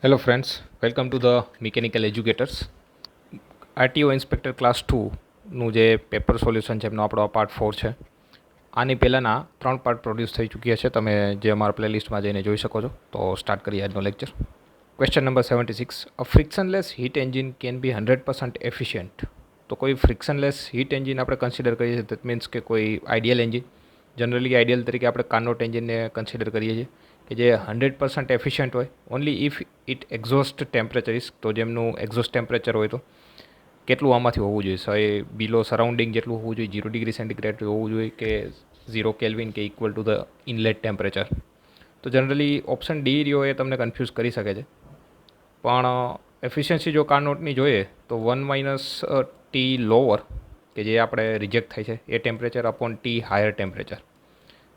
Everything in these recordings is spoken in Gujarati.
Hello friends, welcome to the Mechanical Educators. RTO inspector class 2નું જે પેપર સોલ્યુશન છે એમનો આપણો પાર્ટ 4 છે. આની પહેલાંના 3 પાર્ટ પ્રોડ્યુસ થઈ ચૂક્યા છે, તમે જે અમારા પ્લેલિસ્ટમાં જઈને જોઈ શકો છો. તો સ્ટાર્ટ કરીએ આજનો lecture. Question number 76, a frictionless heat engine can be 100% efficient. તો કોઈ ફ્રિક્શનલેસ હીટ એન્જિન આપણે કન્સિડર કરીએ છીએ, દેટ મીન્સ કે કોઈ આઈડિયલ એન્જિન. જનરલી આઈડિયલ તરીકે આપણે કાર્નોટ એન્જિનને કન્સિડર કરીએ છીએ કે જે 100% એફિશિયન્ટ હોય, only if it exhaust temperature is. તો જેમનું એક્ઝોસ્ટ ટેમ્પરેચર હોય તો કેટલું આમાંથી હોવું જોઈએ? સો એ બિલો સરાઉન્ડિંગ જેટલું હોવું જોઈએ, 0 ડિગ્રી સેન્ટીગ્રેડ હોવું જોઈએ કે 0 કેલ્વિન કે equal to the inlet temperature. તો જનરલી ઓપ્શન ડી રહ્યો એ તમને કન્ફ્યુઝ કરી શકે છે. પણ એફિશિયન્સી જો કાર્નોટની જોઈએ તો 1 - T લોઅર, કે જે આપણે રિજેક્ટ થાય છે, એ temperature upon T higher temperature.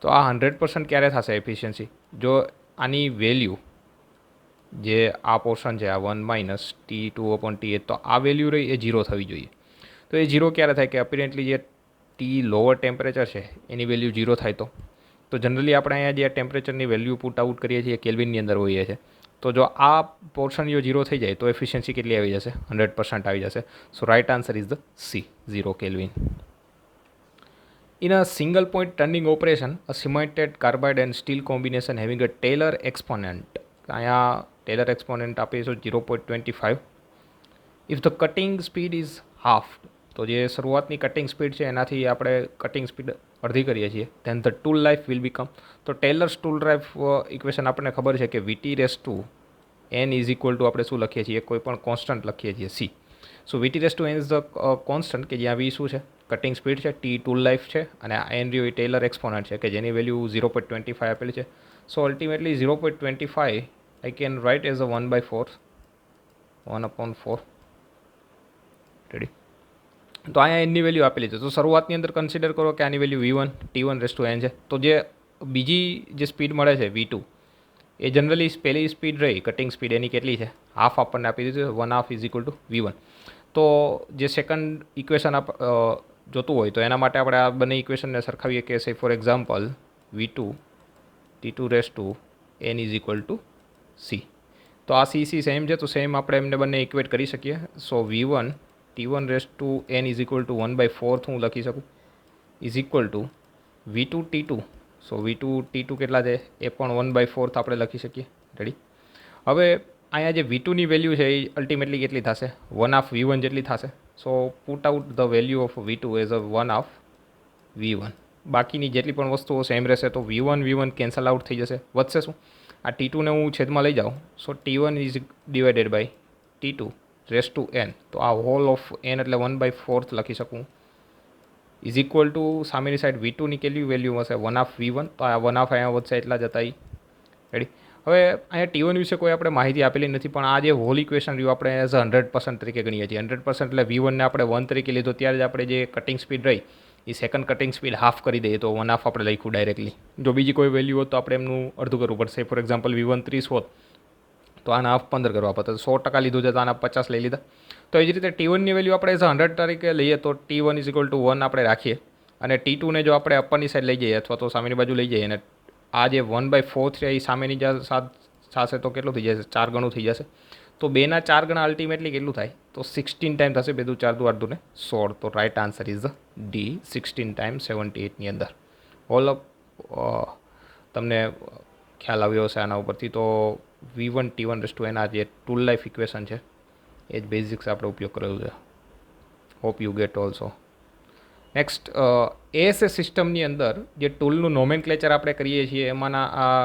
તો આ 100% ક્યારે થશે એફિશિયન્સી? જો આની વેલ્યુ, જે આ પોર્શન છે, આ 1 - T2/T8, તો આ વેલ્યુ રહી એ 0 થવી જોઈએ. તો એ 0 ક્યારે થાય? કે અપેરેન્ટલી જે ટી લોઅર ટેમ્પરેચર છે એની વેલ્યુ 0 થાય તો જનરલી આપણે અહીંયા જે ટેમ્પરેચરની વેલ્યુ પુટ આઉટ કરીએ છીએ કેલ્વિનની અંદર હોઈએ છીએ. તો જો આ પોર્શન જો 0 થઈ જાય તો એફિશિયન્સી કેટલી આવી જશે? 100% આવી જશે. So right answer is the C, 0 kelvin. In a single point turning operation, a cemented carbide and steel combination having a Taylor exponent. અહીંયા ટેલર એક્સપોનેન્ટ આપીશું 0.25. If the cutting speed is half, તો જે શરૂઆતની કટિંગ સ્પીડ છે એનાથી આપણે કટિંગ સ્પીડ અડધી કરીએ છીએ, then the tool life will become. તો ટેલર્સ ટૂલ લાઈફ ઇક્વેશન આપણને ખબર છે કે VT/N ઇઝ ઇક્વલ ટુ આપણે શું લખીએ છીએ? કોઈ પણ કોન્સ્ટન્ટ લખીએ છીએ, C. So VT/N is the constant, કે જ્યાં વી શું છે? કટિંગ સ્પીડ છે, ટી ટૂલ લાઈફ છે, અને એન રહ્યો એ ટેલર એક્સપોનન્ટ છે કે જેની વેલ્યુ 0.25 આપેલી છે. So ultimately 0.25 I can write as a 1/4, 1/4. Ready? તો અહીંયા એનની વેલ્યુ આપેલી છે. તો શરૂઆતની અંદર કન્સિડર કરો કે આની વેલ્યુ V1 T1/N છે. તો જે બીજી જે સ્પીડ મળે છે V2, એ જનરલી પહેલી સ્પીડ રહી કટિંગ સ્પીડ એની કેટલી છે? હાફ આપણને આપી દીધું છે, 1/2 ઇઝ ઇક્વલ ટુ V1. તો જે સેકન્ડ ઇક્વેશન જોતું હોય તો એના માટે આપણે આ બંને ઇક્વેશનને સરખાવીએ કે સે for example V2 T2/N is equal to C. તો આ સી સેમ છે, તો સેમ આપણે એમને બંને ઇક્વેટ કરી શકીએ. સો V1 T1/N is equal to 1/4 હું લખી શકું, is equal to V2 T2. So V2 T2 કેટલા છે? એ પણ 1/4 આપણે લખી શકીએ. રેડી? હવે અહીંયા જે V2ની વેલ્યુ છે એ અલ્ટિમેટલી કેટલી થશે? 1/2 V1 જેટલી થશે. So put out the value of V2 as a 1/2 V1. બાકીની જેટલી પણ વસ્તુઓ સેમ રહેશે, તો V1 કેન્સલ આઉટ થઈ જશે. વધશે શું? આ T2ને હું છેદમાં લઈ જાઉં, સો T1 is divided by T2/N. તો આ હોલ ઓફ N એટલે 1/4 લખી શકું, ઇઝ ઇક્વલ ટુ સામેની સાઈડ V2ની કેટલી વેલ્યુ હશે? 1/2 V1. તો આ 1/2 અહીંયા વધશે, એટલા જતા. રેડી? હવે અહીંયા T1 વિશે કોઈ આપણે માહિતી આપેલી નથી, પણ આ જે હોલ ઇક્વેશન રહ્યું આપણે એઝ 100% તરીકે ગણીએ છીએ. 100% એટલે V1ને આપણે 1 તરીકે લીધો, ત્યારે જ આપણે જે કટિંગ સ્પીડ રહી એ સેકન્ડ કટિંગ સ્પીડ હાફ કરી દઈએ, તો 1/2 આપણે લખ્યું ડાયરેક્ટલી. જો બીજી કોઈ વેલ્યુ હોત તો આપણે એમનું અડધું કરવું પડશે. ફોર એક્ઝામ્પલ V1 30 હોત તો આના હાફ 15 કરવા પડે. 100% લીધું છે તો આના 50 લઈ લીધા. તો એ જ રીતે T1ની વેલ્યુ આપણે એઝ 100 તરીકે લઈએ તો T1 ઇઝ ઇક્વલ ટુ 1 આપણે રાખીએ, અને T2ને જો આપણે અપરની સાઈડ લઈ જઈએ અથવા તો સામેની બાજુ લઈ જઈએ, અને આ જે 1/4 છે એ સામેની થશે તો કેટલું થઈ જશે? 4 ગણું થઈ જશે. તો 2ના 4 ગણા અલ્ટિમેટલી કેટલું થાય? તો 16 ટાઈમ થશે. બેદું 4 દુ 8 ને 16. તો right answer is D, 16 time 78ની અંદર. ઓલ અપ તમને ખ્યાલ આવ્યો હશે આના ઉપરથી. તો V1 T1/N આ જે ટૂલ લાઈફ ઇક્વેશન છે એ જ બેઝિક્સ આપણે ઉપયોગ કરેલું છે. Hope you get also. Next, ASA સિસ્ટમની અંદર જે ટૂલનું નોમેનક્લેચર આપણે કરીએ છીએ એમાંના આ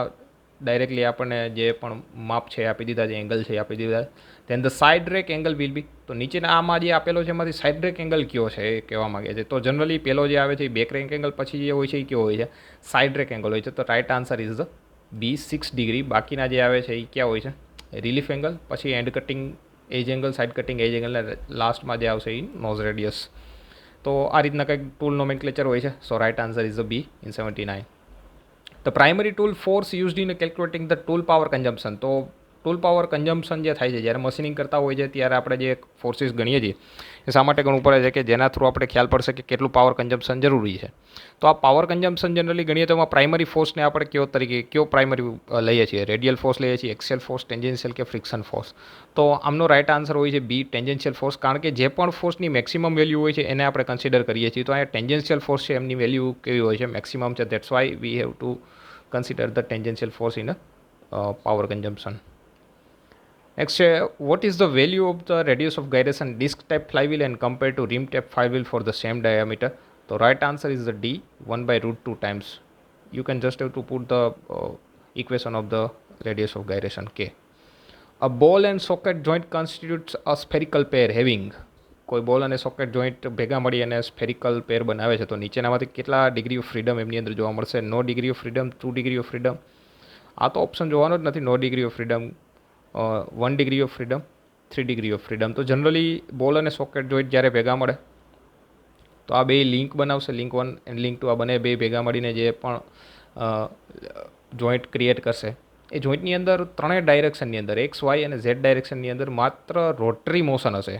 ડાયરેક્ટલી આપણને જે પણ માપ છે આપી દીધા છે, એંગલ છે આપી દીધા. Then the side rake angle will be. તો નીચેના આમાં જે આપેલો છે એમાંથી સાઇડ રેક એંગલ કયો છે એ કહેવા માગે છે. તો જનરલી પહેલો જે આવે છે એ બેક રેક એંગલ, પછી જે હોય છે એ કયો હોય છે? સાઇડ રેક એંગલ હોય છે. તો right answer is the B, 6 degree. બાકીના જે આવે છે એ ક્યાં હોય છે? રિલીફ એંગલ, પછી end cutting edge angle, side cutting edge angle, અને લાસ્ટમાં જે આવશે એ નોઝ રેડિયસ. તો આ રીતના કંઈક ટૂલ નોમેનક્લેચર હોય છે. So right answer is the B in 79. The primary tool force used in calculating the tool power consumption. તો ટૂલ પાવર કન્ઝમ્પશન જે થાય છે જ્યારે મશીનિંગ કરતા હોય છે ત્યારે આપણે જે ફોર્સિસ ગણીએ છીએ એ શા માટે ગણવું પડે છે કે જેના થ્રુ આપણે ખ્યાલ પડશે કે કેટલું પાવર કન્ઝમ્પશન જરૂરી છે. તો આ પાવર કન્ઝમ્પશન જનરલી ગણીએ તો એમાં પ્રાઇમરી ફોર્સને આપણે કયો પ્રાઇમરી લઈએ છીએ, રેડિયલ ફોર્સ લઈએ છીએ, એક્સિયલ ફોર્સ, ટેન્જન્શિયલ કે ફ્રિક્શન ફોર્સ. તો આમનો રાઇટ આન્સર હોય છે બી, ટેન્જન્શિયલ ફોર્સ, કારણ કે જે પણ ફોર્સની મેક્સિમમ વેલ્યુ હોય છે એને આપણે કન્સિડર કરીએ છીએ. તો અહીંયા ટેન્જન્શિયલ ફોર્સ છે એમની વેલ્યુ કેવી હોય છે, મેક્સિમમ છે. That's why we have to consider the tangential force in power consumption. Next, what is the value of the radius of gyration disc type flywheel and compared to rim type flywheel for the same diameter? The right answer is the D, 1 by root 2 times. You can just have to put the equation of the radius of gyration K. A ball and socket joint constitutes a spherical pair having કોઈ બોલ અને સોકેટ જોઈન્ટ ભેગા મળી અને સ્ફેરિકલ પેર બનાવે છે. તો નીચેનામાંથી કેટલા ડિગ્રી ઓફ ફ્રીડમ એમની અંદર જોવા મળશે? No degree of freedom, 2 degree of freedom. આ તો ઓપ્શન જોવાનો જ નથી. No degree of freedom, 1 degree of freedom, 3 degree of freedom. તો જનરલી બોલ અને સોકેટ જોઈન્ટ જ્યારે ભેગા મળે તો આ બે લિંક બનાવશે, લિંક 1 એન્ડ લિંક 2. આ બંને બે ભેગા મળીને જે પણ જોઈન્ટ ક્રિએટ કરશે એ જોઈન્ટની અંદર ત્રણેય ડાયરેક્શનની અંદર એક્સ, વાય અને ઝેડ ડાયરેક્શનની અંદર માત્ર રોટરી મોશન હશે,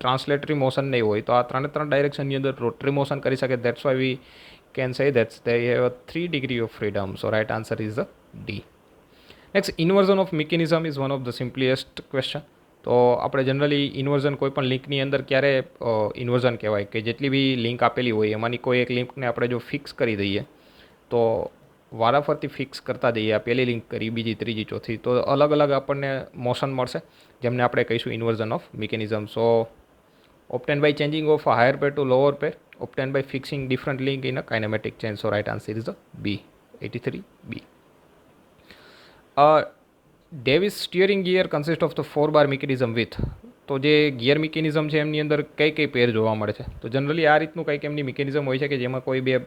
ટ્રાન્સલેટરી મોશન નહીં હોય. તો આ ત્રણ ડાયરેક્શનની અંદર રોટરી મોશન કરી શકે. That's why we can say that's they have 3 degree of freedom. So right answer is the D. Next, inversion of mechanism is one of the simplest question. તો આપણે જનરલી ઇન્વર્ઝન કોઈ પણ લિંકની અંદર ક્યારે ઇન્વર્ઝન કહેવાય કે જેટલી બી લિંક આપેલી હોય એમાંની કોઈ એક લિંકને આપણે જો ફિક્સ કરી દઈએ તો વારાફરતી ફિક્સ કરતા જઈએ, આ પહેલી લિંક કરી, બીજી, ત્રીજી, ચોથી, તો અલગ અલગ આપણને મોશન મળશે જેમને આપણે કહીશું inversion of mechanism. So obtained by changing of a higher pair to lower pair, obtained by fixing different link in a kinematic chain. So right answer is the B, 83B. Davis steering gear consists of the 4 bar mechanism with, તો જે ગિયર મિકેનિઝમ છે એમની અંદર કઈ પેર જોવા મળે છે? તો જનરલી આ રીતનું કંઈક એમની મિકેનિઝમ હોય છે કે જેમાં કોઈ બે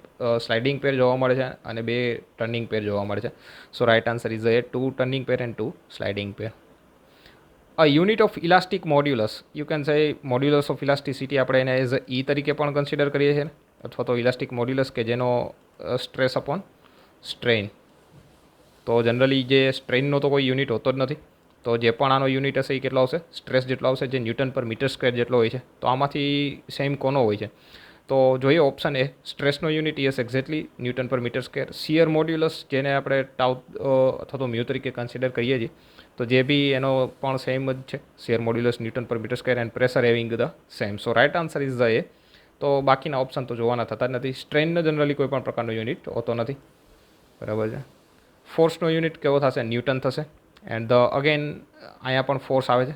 સ્લાઇડિંગ પેર જોવા મળે છે અને બે ટર્નિંગ પેર જોવા મળે છે. So right answer is A 2 turning pair and 2 sliding pair. A unit of elastic modulus, you can say modulus of elasticity આપણે એને એઝ E તરીકે પણ કન્સિડર કરીએ છીએ અથવા તો ઇલાસ્ટિક મોડ્યુલસ કે જેનો સ્ટ્રેસ અપોન સ્ટ્રેઇન. તો જનરલી જે સ્ટ્રેઇનનો તો કોઈ યુનિટ હોતો જ નથી. તો જે પણ આનો યુનિટ હશે એ કેટલો આવશે? સ્ટ્રેસ જેટલો આવશે, જે ન્યૂટન પર મીટર સ્ક્વેર જેટલો હોય છે. તો આમાંથી સેમ કોનો હોય છે? તો જોઈએ ઓપ્શન એ, સ્ટ્રેસનો unit yes exactly newton per metre square. Shear modulus જેને આપણે ટાઉ અથવા તો મ્યુ તરીકે કન્સિડર કરીએ છીએ, તો જે બી એનો પણ સેમ જ છે, shear modulus newton per metre square, and pressure having the same. So right answer is the A. તો બાકીના ઓપ્શન તો જોવાના થતા જ નથી. સ્ટ્રેઇનનો જનરલી કોઈ પણ પ્રકારનો યુનિટ હોતો નથી, બરાબર છે. ફોર્સનો યુનિટ કેવો થશે? ન્યૂટન થશે. એન્ડ ધ અગેન અહીંયા પણ ફોર્સ આવે છે,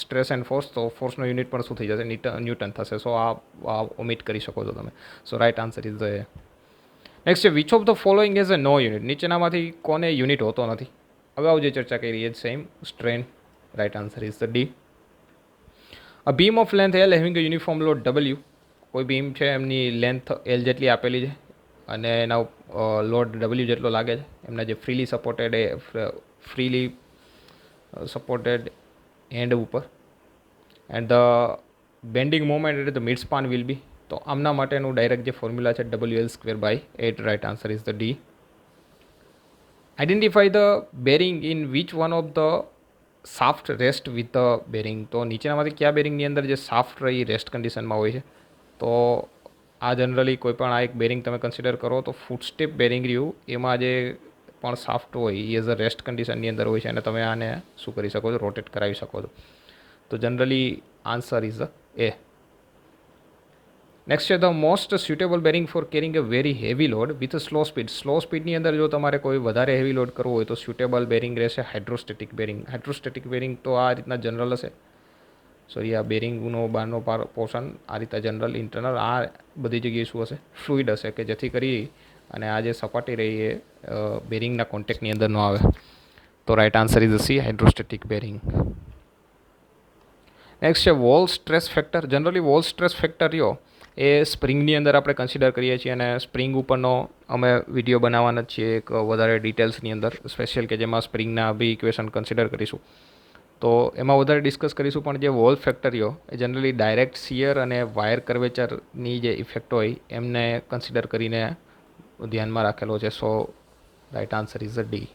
સ્ટ્રેસ એન્ડ ફોર્સ, તો ફોર્સનો યુનિટ પણ શું થઈ જશે? ન્યૂટન થશે. સો આ ઓમિટ કરી શકો છો તમે. So right answer is the A. Next છે, which of the following as a no unit? નીચેનામાંથી કોને યુનિટ હોતો નથી? અગાઉ જે ચર્ચા કરી એ જ same, strain. Right answer is the D. A beam of length L having a uniform load W, કોઈ બીમ છે એમની લેન્થ એલ જેટલી આપેલી છે અને એના લોડ ડબલ્યુ જેટલો લાગે છે એમના જે ફ્રીલી સપોર્ટેડ એન્ડ ઉપર, એન્ડ ધ બેન્ડિંગ મોમેન્ટ એટલે the mid span will be. તો આમના માટેનું ડાયરેક્ટ જે ફોર્મ્યુલા છે WL²/8. Right answer is the D. Identify the bearing in which one of the shaft rest with the bearing. તો નીચેનામાંથી કયા બેરિંગની અંદર જે સાફ્ટ રહી રેસ્ટ કન્ડિશનમાં હોય છે? તો આ જનરલી કોઈ પણ આ એક બેરિંગ તમે કન્સિડર કરો તો ફૂટસ્ટેપ બેરિંગ રહ્યું, એમાં જે પણ સાફ્ટ હોય એ એઝ અ રેસ્ટ કન્ડિશનની અંદર હોય છે અને તમે આને શું કરી શકો છો? રોટેટ કરાવી શકો છો. તો generally answer is A. Next છે, the most suitable bearing for carrying a very heavy load with slow speed. Slow સ્પીડની અંદર જો તમારે કોઈ વધારે હેવી લોડ કરવો હોય તો સ્યુટેબલ બેરિંગ રહેશે હાઇડ્રોસ્ટેટિક બેરિંગ. હાઇડ્રોસ્ટેટિક બેરિંગ તો આ રીતના જનરલ હશે. સોરી, આ બેરિંગનો બહારનો પોર્શન આ રીતે જનરલ ઇન્ટરનલ આ બધી જગ્યાએ શું હશે? ફ્લુઇડ હશે, કે જેથી કરી અને આ જે સપાટી રહી એ બેરિંગના કોન્ટેક્ટની અંદર ન આવે. તો right answer is C, hydrostatic bearing. Next છે, Wahl stress factor. Generally Wahl stress factor રહ્યો એ સ્પ્રિંગની અંદર આપણે કન્સિડર કરીએ છીએ અને સ્પ્રિંગ ઉપરનો અમે વિડીયો બનાવવાના જ છીએ એક વધારે ડિટેલ્સની અંદર સ્પેશિયલ, કે જેમાં સ્પ્રિંગના બી ઇક્વેશન કન્સિડર કરીશું. તો એમાં વધારે ડિસ્કસ કરીશું. પણ જે વોલ ફેક્ટર રહ્યો એ જનરલી ડાયરેક્ટ શિયર અને વાયર કર્વેચરની જે ઇફેક્ટ હોય એમને કન્સિડર કરીને ધ્યાનમાં રાખેલો છે. So right answer is a D.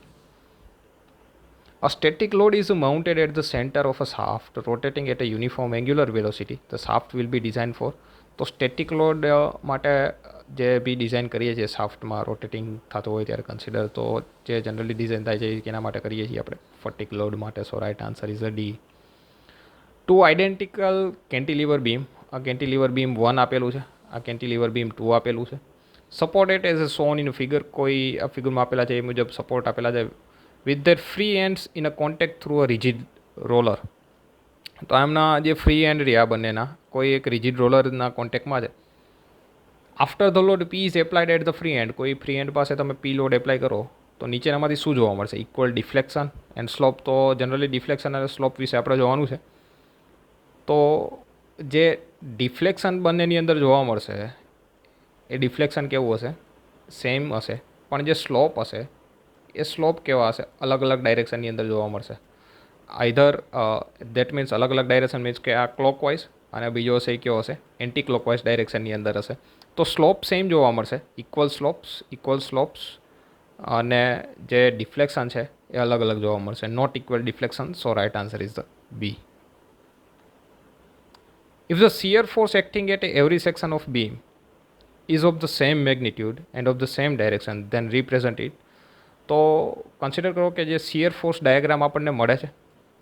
A static load is mounted at the center of a shaft rotating at a uniform angular velocity. The shaft will be designed for. તો સ્ટેટિક લોડ માટે જે બી ડિઝાઇન કરીએ છીએ શાફ્ટમાં રોટેટિંગ થતું હોય ત્યારે કન્સિડર, તો જે જનરલી ડિઝાઇન થાય છે એના માટે કરીએ છીએ આપણે ફટિક લોડ માટે. So right answer is a D. Two identical cantilever beam. આ કેન્ટિલીવર બીમ 1 આપેલું છે, આ કેન્ટિલીવર બીમ 2 આપેલું છે. Supported as a shown in figure. કોઈ આ ફિગરમાં આપેલા છે એ મુજબ સપોર્ટ આપેલા છે with their free ends in a contact through a rigid roller. તો એમના જે ફ્રી એન્ડ રહ્યા બંનેના કોઈ એક રિજિડ રોલરના કોન્ટેક્ટમાં છે. After the load P is applied at the free end. કોઈ ફ્રી એન્ડ પાસે તમે પી લોડ એપ્લાય કરો તો નીચેનામાંથી શું જોવા મળશે? Equal deflection and slope. તો જનરલી ડિફ્લેક્શન અને સ્લોપ વિશે આપણે જોવાનું છે. તો જે ડિફ્લેક્શન બંનેની અંદર જોવા મળશે એ ડિફ્લેક્શન કેવું હશે? સેમ હશે. પણ જે સ્લોપ હશે એ સ્લોપ કેવા હશે? અલગ અલગ ડાયરેક્શનની અંદર જોવા મળશે. આઈધર દેટ મીન્સ અલગ અલગ ડાયરેક્શન મીન્સ કે આ ક્લોકવાઇઝ અને બીજો હશે એ કેવો હશે? એન્ટી ક્લોકવાઇઝ ડાયરેક્શનની અંદર હશે. તો સ્લોપ સેમ જોવા મળશે, ઇક્વલ સ્લોપ્સ, અને જે ડિફ્લેક્શન છે એ અલગ અલગ જોવા મળશે. Not equal deflection. So right answer is the B. If the shear force acting at every section of beam is of the same magnitude and of the same direction, then represent it. તો કન્સિડર કરો કે જે શિયર ફોર્સ ડાયાગ્રામ આપણને મળે છે,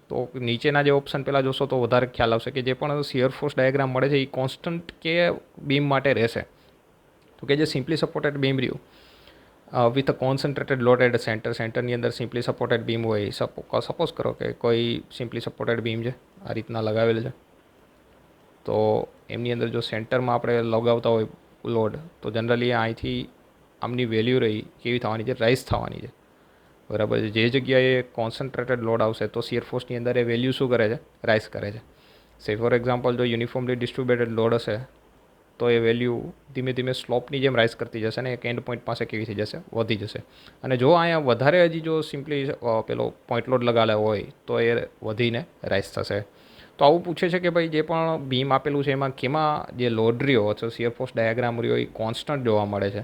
તો નીચેના જે ઓપ્શન પહેલાં જોશો તો વધારે ખ્યાલ આવશે કે જે પણ શિયર ફોર્સ ડાયાગ્રામ મળે છે એ કોન્સ્ટન્ટ કે બીમ માટે રહેશે. તો કે જે સિમ્પલી સપોર્ટેડ બીમ રહ્યું with a concentrated load at સેન્ટરની અંદર સિમ્પલી સપોર્ટેડ બીમ હોય. સપોઝ કરો કે કોઈ સિમ્પલી સપોર્ટેડ બીમ છે, આ રીતના લગાવેલ છે, તો એમની અંદર જો સેન્ટરમાં આપણે લગાવતા હોય લોડ, તો જનરલી અહીંથી આમની વેલ્યુ રહી કેવી થવાની છે? રાઇઝ થવાની છે, બરાબર છે. જે જગ્યાએ કોન્સન્ટ્રેટેડ લોડ આવશે તો શિયર ફોર્સની અંદર એ વેલ્યુ શું કરે છે? રાઇઝ કરે છે. સે ફોર એક્ઝામ્પલ જો યુનિફોર્મલી ડિસ્ટ્રીબ્યુટેડ લોડ હશે તો એ વેલ્યુ ધીમે ધીમે સ્લોપની જેમ રાઇઝ કરતી જશે ને એક એન્ડ પોઈન્ટ પાસે કેવી થઈ જશે? વધી જશે. અને જો અહીંયા વધારે હજી જો સિમ્પલી પેલો પોઈન્ટ લોડ લગાવેલા હોય તો એ વધીને રાઇઝ થશે. તો આવું પૂછે છે કે ભાઈ જે પણ બીમ આપેલું છે એમાં કેમાં જે લોડ રહ્યો અથવા શિયર ફોર્સ ડાયાગ્રામ રહ્યો એ કોન્સ્ટન્ટ જોવા મળે છે.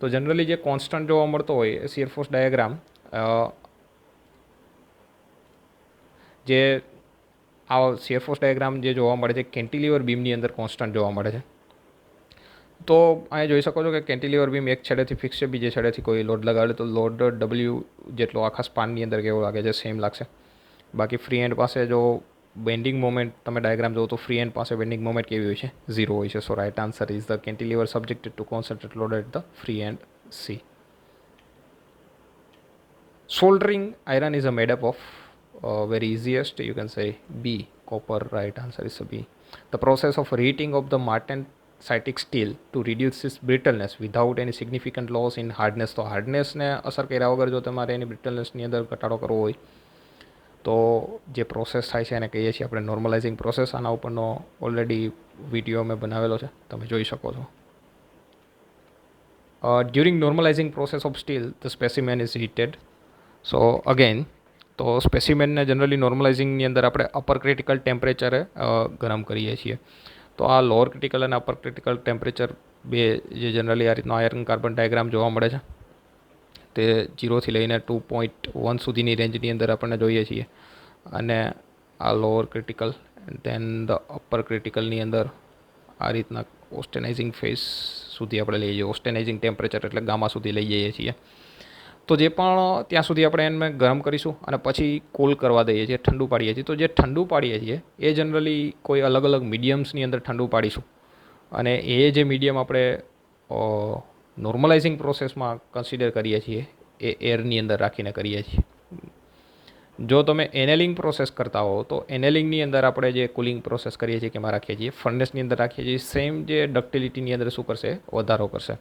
તો જનરલી જે કોન્સ્ટન્ટ જોવા મળતો હોય એ શિયર ફોર્સ ડાયાગ્રામ જે આ શિયર ફોર્સ ડાયાગ્રામ જે જોવા મળે છે કેન્ટિલીવર બીમની અંદર કોન્સ્ટન્ટ જોવા મળે છે. તો અહીંયા જોઈ શકો છો કે કેન્ટિલીવર બીમ એક છેડેથી ફિક્સ છે, બીજે છેડેથી કોઈ લોડ લગાડે તો લોડ ડબલ્યુ જેટલો આખા સ્પાનની અંદર કેવો લાગે છે? સેમ લાગશે. બાકી ફ્રી એન્ડ પાસે જો બેન્ડિંગ મોમેન્ટ તમે ડાયાગ્રામ જોવો તો ફ્રી એન્ડ પાસે બેન્ડિંગ મોમેન્ટ કેવી હોય છે? 0 હોય છે. So right answer is the cantilever subjected to concentrate load at the free end C. Soldering iron is made up of very easiest, you can say B, copper. Right answer is B. The process of reheating of the martensitic steel to reduce its brittleness without any significant loss in hardness. તો હાર્ડનેસને અસર કર્યા વગર જો તમારે એની બ્રિટલનેસની અંદર ઘટાડો કરવો હોય તો જે પ્રોસેસ થાય છે એને કહીએ છીએ આપણે નોર્મલાઇઝિંગ પ્રોસેસ. આના ઉપરનો ઓલરેડી વિડીયો મેં બનાવેલો છે, તમે જોઈ શકો છો. During normalising process of steel the specimen is heated. So again તો સ્પેસિમેનને જનરલી નોર્મલાઇઝિંગની અંદર આપણે અપર ક્રિટિકલ ટેમ્પરેચરે ગરમ કરીએ છીએ. તો આ લોઅર ક્રિટિકલ અને અપર ક્રિટિકલ ટેમ્પરેચર બે જે જનરલી આ રીતનો આયર્ન કાર્બન ડાયાગ્રામ જોવા મળે છે તે 0થી લઈને 2.1 સુધીની રેન્જની અંદર આપણને જોઈએ છીએ. અને આ lower critical than the upper ક્રિટિકલની અંદર આ રીતના ઓસ્ટેનાઇઝિંગ ફેઝ સુધી આપણે લઈ જઈએ. ઓસ્ટેનાઇઝિંગ ટેમ્પરેચર એટલે ગામા સુધી લઈ જઈએ છીએ. તો જે પણ ત્યાં સુધી આપણે એને ગરમ કરીશું અને પછી કૂલ કરવા દઈએ છીએ, ઠંડુ પાડીએ છીએ. તો જે ઠંડુ પાડીએ છીએ એ જનરલી કોઈ અલગ અલગ મીડિયમ્સની અંદર ઠંડુ પાડીશું અને એ જે મીડિયમ આપણે નોર્મલાઇઝિંગ પ્રોસેસમાં કન્સિડર કરીએ છીએ એ એરની અંદર રાખીને કરીએ છીએ. જો તમે એનેલિંગ પ્રોસેસ કરતા હો તો એનેલિંગની અંદર આપણે જે કુલિંગ પ્રોસેસ કરીએ છીએ કે એમાં રાખીએ છીએ, ફર્નેસની અંદર રાખીએ છીએ. સેમ જે ડક્ટિલિટીની અંદર શું કરશે? વધારો કરશે.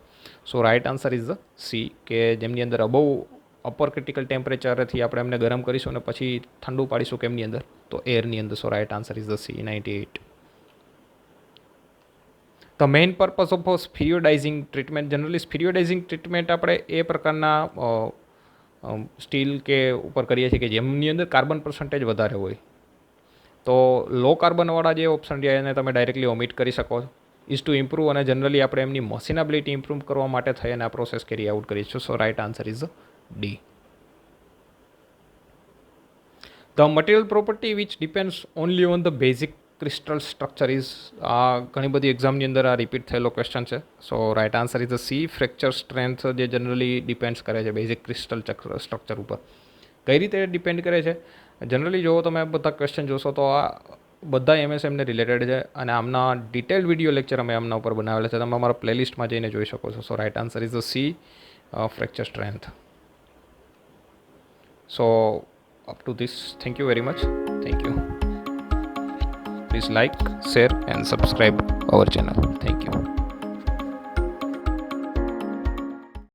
So right answer is the C, કે જેમની અંદર અબવ અપર ક્રિટિકલ ટેમ્પરેચરથી આપણે એમને ગરમ કરીશું અને પછી ઠંડુ પાડીશું કેમની અંદર? તો એરની અંદર. So right answer is the C, 98. The main purpose of spheroidising treatment. Generally spheroidising treatment આપણે એ પ્રકારના સ્ટીલ કે ઉપર કરીએ છીએ કે જેમની અંદર કાર્બન પર્સન્ટેજ વધારે હોય. તો લો કાર્બનવાળા જે ઓપ્શન રહ્યા એને તમે ડાયરેક્ટલી ઓમિટ કરી શકો છો. ઇઝ ટુ ઇમ્પ્રૂવ, અને જનરલી આપણે એમની મશીનેબિલિટી ઇમ્પ્રૂવ કરવા માટે થઈ અને આ પ્રોસેસ કેરી આઉટ કરીએ છીએ. So right answer is D. The material property which depends only on the basic crystal structure is ઘણી બધી એક્ઝામની અંદર આ રિપીટ થયેલો ક્વેશ્ચન છે. So right answer is the C. Fracture strength જે જનરલી ડિપેન્ડ્સ કરે છે બેઝિક ક્રિસ્ટલ સ્ટ્રક્ચર ઉપર. કઈ રીતે ડિપેન્ડ કરે છે? જનરલી જો તમે બધા ક્વેશ્ચન જોશો તો આ બધા એમએસએમને રિલેટેડ છે અને આમના ડિટેલ વિડીયો લેક્ચર અમે આમના ઉપર બનાવેલા છે. તમે અમારા પ્લેલિસ્ટમાં જઈને જોઈ શકો છો. So right answer is the C, fracture strength. So up to this, thank you very much. Thank you. Please like, share and subscribe our channel. Thank you.